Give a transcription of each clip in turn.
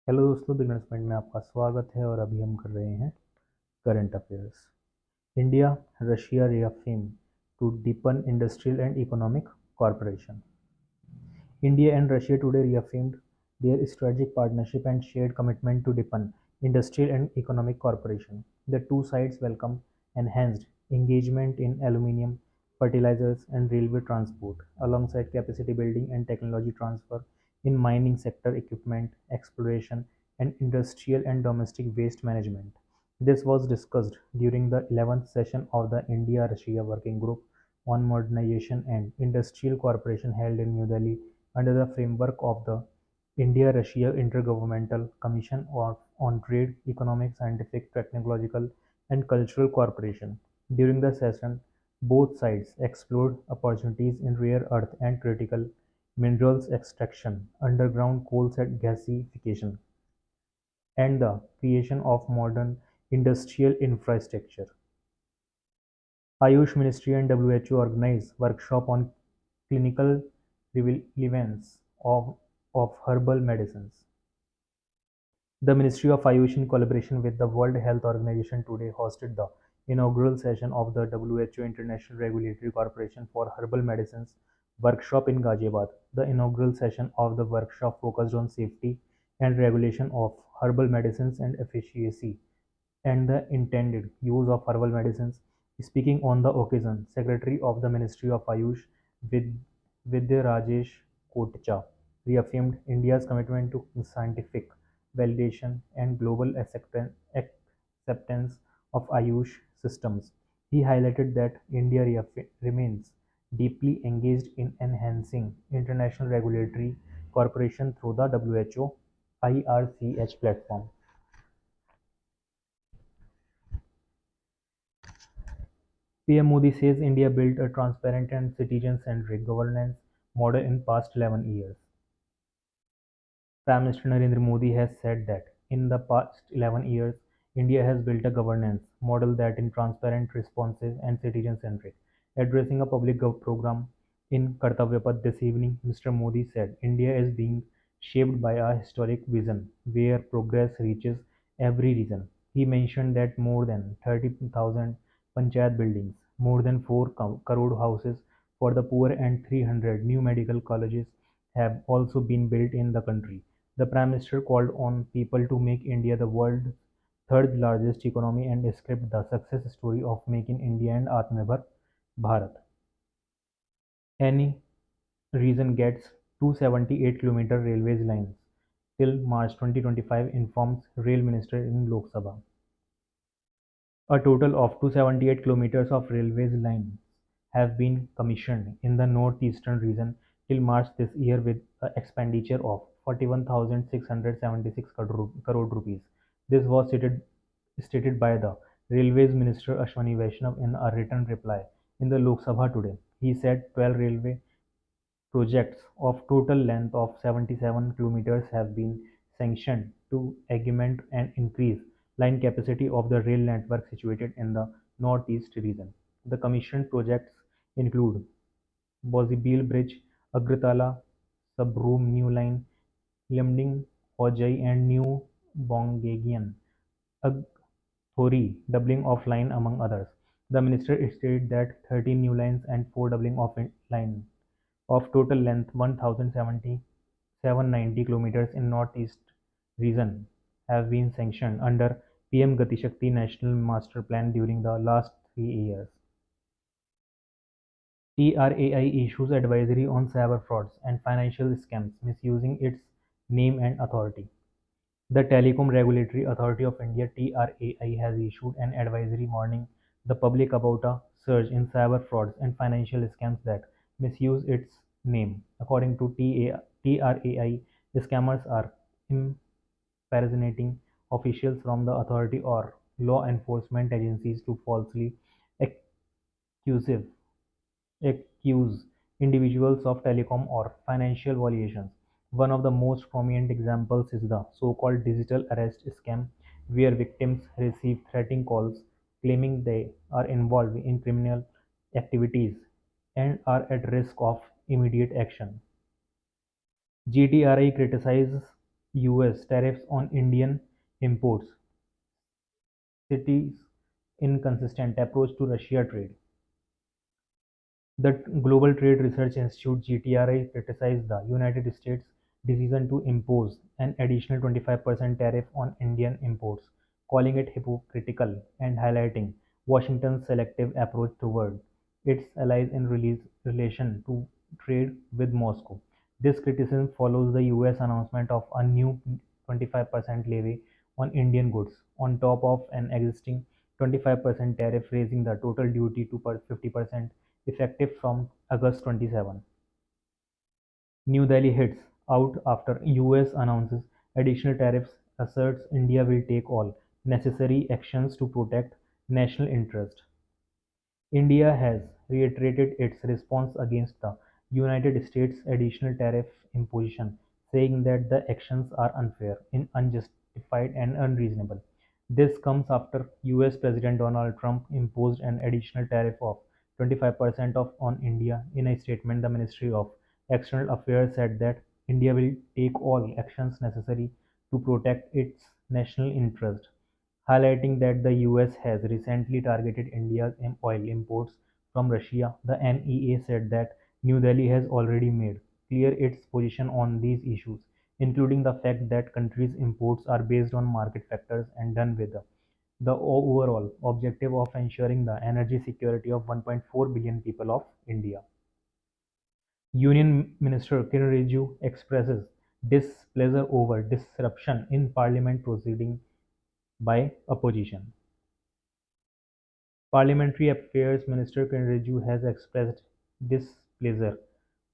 Hello दोस्तों, beginners point में आपका स्वागत है और अभी हम कर रहे हैं current affairs. India Russia reaffirm to deepen industrial and economic cooperation. India and Russia today reaffirmed their strategic partnership and shared commitment to deepen industrial and economic cooperation. The two sides welcome enhanced engagement in aluminum, fertilizers, and railway transport, alongside capacity building and technology transfer in mining sector equipment, exploration, and industrial and domestic waste management. This was discussed during the 11th session of the India-Russia Working Group on Modernization and Industrial Cooperation held in New Delhi under the framework of the India-Russia Intergovernmental Commission on Trade, Economic, Scientific, Technological, and Cultural Cooperation. During the session, both sides explored opportunities in rare earth and critical minerals extraction, underground coal gasification, and the creation of modern industrial infrastructure. Ayush Ministry and WHO organized workshop on clinical relevance of herbal medicines. The Ministry of Ayush, in collaboration with the World Health Organization, today hosted the inaugural session of the WHO International Regulatory Corporation for Herbal Medicines workshop in Ghaziabad. The inaugural session of the workshop focused on safety and regulation of herbal medicines and efficacy and the intended use of herbal medicines. Speaking on the occasion, Secretary of the Ministry of Ayush Vidya Rajesh Kotecha reaffirmed India's commitment to scientific validation and global acceptance of Ayush systems. He highlighted that India remains deeply engaged in enhancing international regulatory cooperation through the WHO IRCH platform. PM Modi says India built a transparent and citizen-centric governance model in past 11 years. Prime Minister Narendra Modi has said that in the past 11 years, India has built a governance model that is transparent, responsive, and citizen-centric. Addressing a public program in Kartavya Path this evening, Mr. Modi said India is being shaped by a historic vision where progress reaches every region. He mentioned that more than 30,000 panchayat buildings, more than 4 crore houses for the poor, and 300 new medical colleges have also been built in the country. The Prime Minister called on people to make India the world's third largest economy and described the success story of making India and Atmanirbhar Bharat. Any region gets 278-kilometer railways lines till March 2025, informs Rail Minister in Lok Sabha. A total of 278 kilometers of railways lines have been commissioned in the northeastern region till March this year with an expenditure of 41,676 crore rupees. This was stated by the Railways Minister Ashwani Vaishnav in a written reply in the Lok Sabha today. He said 12 railway projects of total length of 77 kilometers have been sanctioned to augment and increase line capacity of the rail network situated in the northeast region. The commissioned projects include Bozibeel Bridge, Agratala Sabroom New Line, Limding Ojai and New Bongaigaon, Agthori doubling of line among others. The minister stated that 13 new lines and 4 doubling of line of total length 1,070 kilometers in northeast region have been sanctioned under PM Gati Shakti National Master Plan during the last 3 years. TRAI issues advisory on cyber frauds and financial scams misusing its name and authority. The Telecom Regulatory Authority of India (TRAI) has issued an advisory warning the public about a surge in cyber frauds and financial scams that misuse its name. According to TRAI, scammers are impersonating officials from the authority or law enforcement agencies to falsely accuse accuse individuals of telecom or financial violations. One of the most prominent examples is the so-called digital arrest scam, where victims receive threatening calls claiming they are involved in criminal activities and are at risk of immediate action. GTRI criticizes US tariffs on Indian imports, cities inconsistent approach to Russia trade. The Global Trade Research Institute (GTRI) criticized the United States' decision to impose an additional 25% tariff on Indian imports, calling it hypocritical and highlighting Washington's selective approach toward its allies in relation to trade with Moscow. This criticism follows the US announcement of a new 25% levy on Indian goods, on top of an existing 25% tariff, raising the total duty to 50% effective from August 27. New Delhi hits out after US announces additional tariffs, asserts India will take all necessary actions to protect national interest. India has reiterated its response against the United States' additional tariff imposition, saying that the actions are unfair, unjustified, and unreasonable. This comes after US President Donald Trump imposed an additional tariff of 25% on India. In a statement, the Ministry of External Affairs said that India will take all actions necessary to protect its national interest, highlighting that the US has recently targeted India's oil imports from Russia. The MEA said that New Delhi has already made clear its position on these issues, including the fact that country's imports are based on market factors and done with the overall objective of ensuring the energy security of 1.4 billion people of India. Union Minister Kiren Rijiju expresses displeasure over disruption in parliament proceeding by opposition. Parliamentary Affairs Minister Kiren Rijiju has expressed displeasure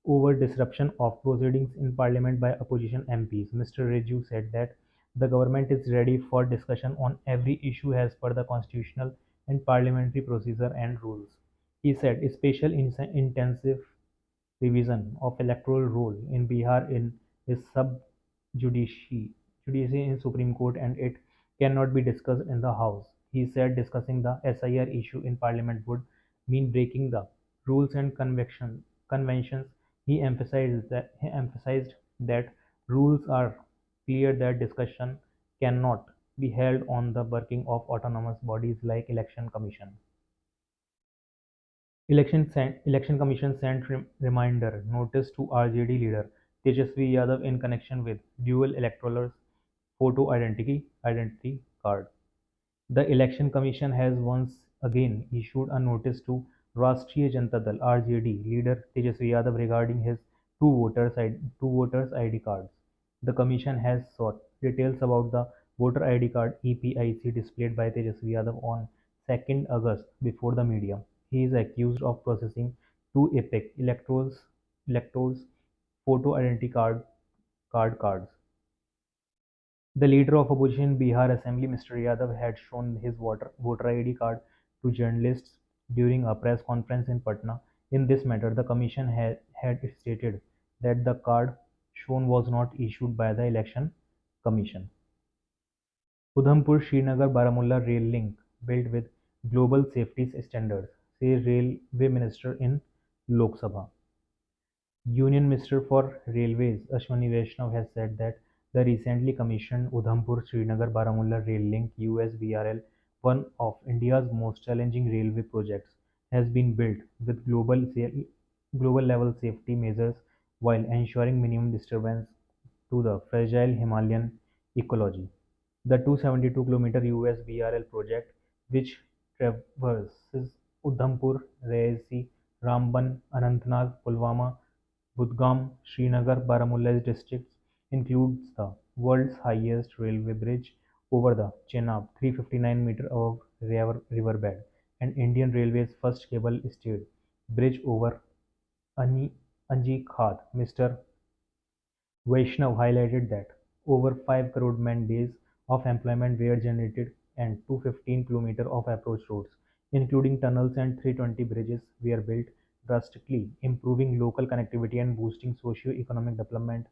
over disruption of proceedings in Parliament by opposition MPs. Mr. Rijiju said that the government is ready for discussion on every issue as per the constitutional and parliamentary procedure and rules. He said special intensive revision of electoral roll in Bihar in is sub judice in Supreme Court and it cannot be discussed in the House. He said discussing the SIR issue in Parliament would mean breaking the rules and conventions. He emphasized that rules are clear that discussion cannot be held on the working of autonomous bodies like Election Commission. Election Commission sent reminder notice to RJD leader Tejasvi Yadav in connection with dual electoral photo identity card. The Election Commission has once again issued a notice to Rashtriya Janata Dal (RJD) leader Tejasvi Yadav regarding his two voters ID cards. The commission has sought details about the voter ID card (EPIC) displayed by Tejasvi Yadav on 2nd August before the media. He is accused of processing two epic electors photo identity cards. The leader of opposition in Bihar Assembly, Mr. Yadav, had shown his voter ID card to journalists during a press conference in Patna. In this matter, the commission had stated that the card shown was not issued by the Election Commission. Udhampur Srinagar Baramulla rail link built with global safety standards, says Railway Minister in Lok Sabha. Union Minister for Railways Ashwani Vaishnaw has said that the recently commissioned Udhampur-Srinagar-Baramulla rail link (USBRL), one of India's most challenging railway projects, has been built with global level safety measures while ensuring minimum disturbance to the fragile Himalayan ecology. The 272-kilometer USBRL project, which traverses Udhampur, Reasi, Ramban, Anantnag, Pulwama, Budgam, Srinagar, Baramulla districts, includes the world's highest railway bridge over the Chenab, 359 meters above riverbed, and Indian Railways' first cable-stayed bridge over Anji Khat. Mr. Vaishnav highlighted that over 5 crore man-days of employment were generated and 215 kilometers of approach roads, including tunnels and 320 bridges, were built, drastically improving local connectivity and boosting socio-economic development.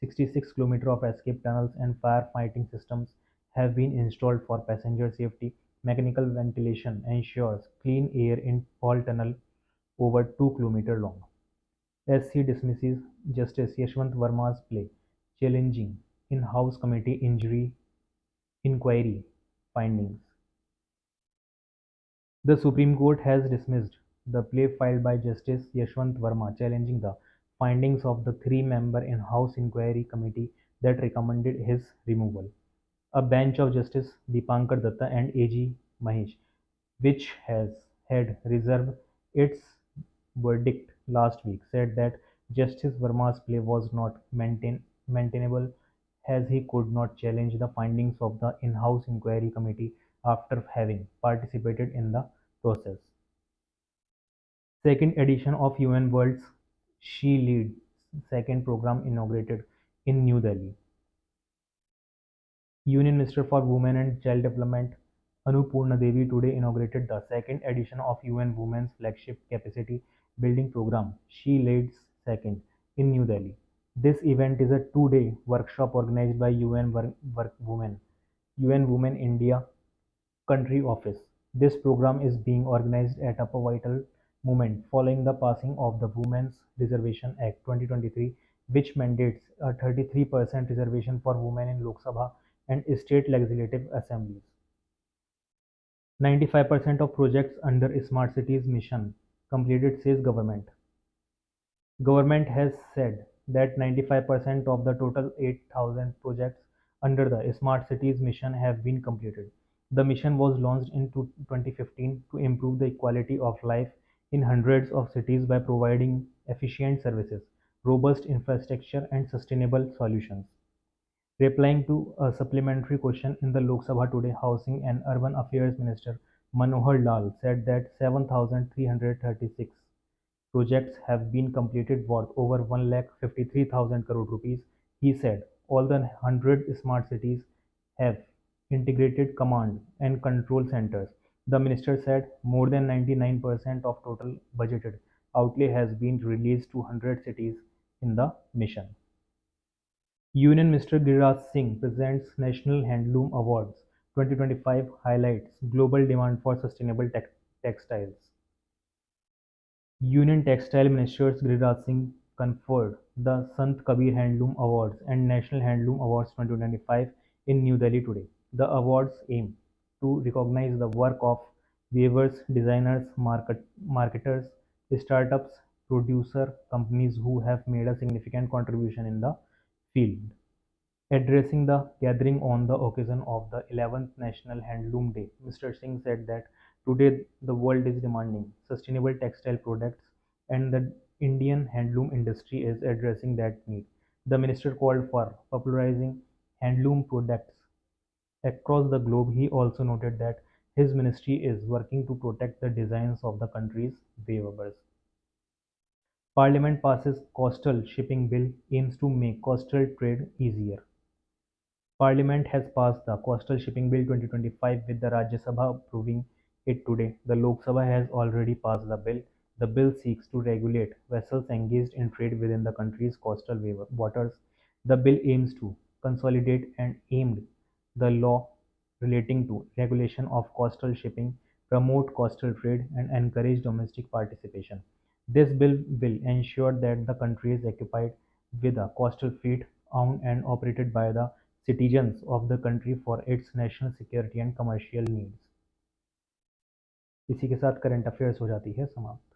66 kilometers of escape tunnels and fire-fighting systems have been installed for passenger safety. Mechanical ventilation ensures clean air in all tunnels over 2 kilometers long. As he dismisses Justice Yashwant Verma's plea, challenging in-house committee inquiry findings. The Supreme Court has dismissed the plea filed by Justice Yashwant Verma challenging the findings of the three-member in-house inquiry committee that recommended his removal. A bench of Justice Dipankar Datta and AG Mahesh, which has had reserved its verdict last week, said that Justice Verma's plea was not maintainable as he could not challenge the findings of the in-house inquiry committee after having participated in the process. Second edition of UN World's She Leads second program inaugurated in New Delhi. Union Minister for Women and Child Development Annapurna Devi today inaugurated the second edition of UN Women's flagship capacity building program, She Leads Second, in New Delhi. This event is a two-day workshop organized by UN Women India Country Office. This program is being organized at a pivotal moment following the passing of the Women's Reservation Act 2023, which mandates a 33% reservation for women in Lok Sabha and state legislative assemblies. 95% of projects under Smart Cities mission completed, says government. Government has said that 95% of the total 8,000 projects under the Smart Cities mission have been completed. The mission was launched in 2015 to improve the quality of life in hundreds of cities by providing efficient services, robust infrastructure, and sustainable solutions. Replying to a supplementary question in the Lok Sabha today, Housing and Urban Affairs Minister Manohar Lal said that 7,336 projects have been completed worth over 1,53,000 crore rupees. He said all the 100 smart cities have integrated command and control centers. The minister said more than 99% of total budgeted outlay has been released to 100 cities in the mission. Union Minister Giriraj Singh presents National Handloom Awards 2025 highlights global demand for sustainable textiles. Union Textile Minister Giriraj Singh conferred the Sant Kabir Handloom Awards and National Handloom Awards 2025 in New Delhi today. The awards aim to recognize the work of weavers, designers, marketers, startups, producer companies who have made a significant contribution in the field. Addressing the gathering on the occasion of the 11th National Handloom Day, Mr. Singh said that today the world is demanding sustainable textile products and the Indian handloom industry is addressing that need. The minister called for popularizing handloom products across the globe. He also noted that his ministry is working to protect the designs of the country's weavers. Parliament passes coastal shipping bill aims to make coastal trade easier. Parliament has passed the Coastal Shipping Bill 2025 with the Rajya Sabha approving it today. The Lok Sabha has already passed the bill. The bill seeks to regulate vessels engaged in trade within the country's coastal waters. The bill aims to consolidate and aimed the law relating to regulation of coastal shipping, promote coastal trade, and encourage domestic participation. This bill will ensure that the country is occupied with a coastal fleet owned and operated by the citizens of the country for its national security and commercial needs। इसी के साथ current affairs हो जाती है समाप्त।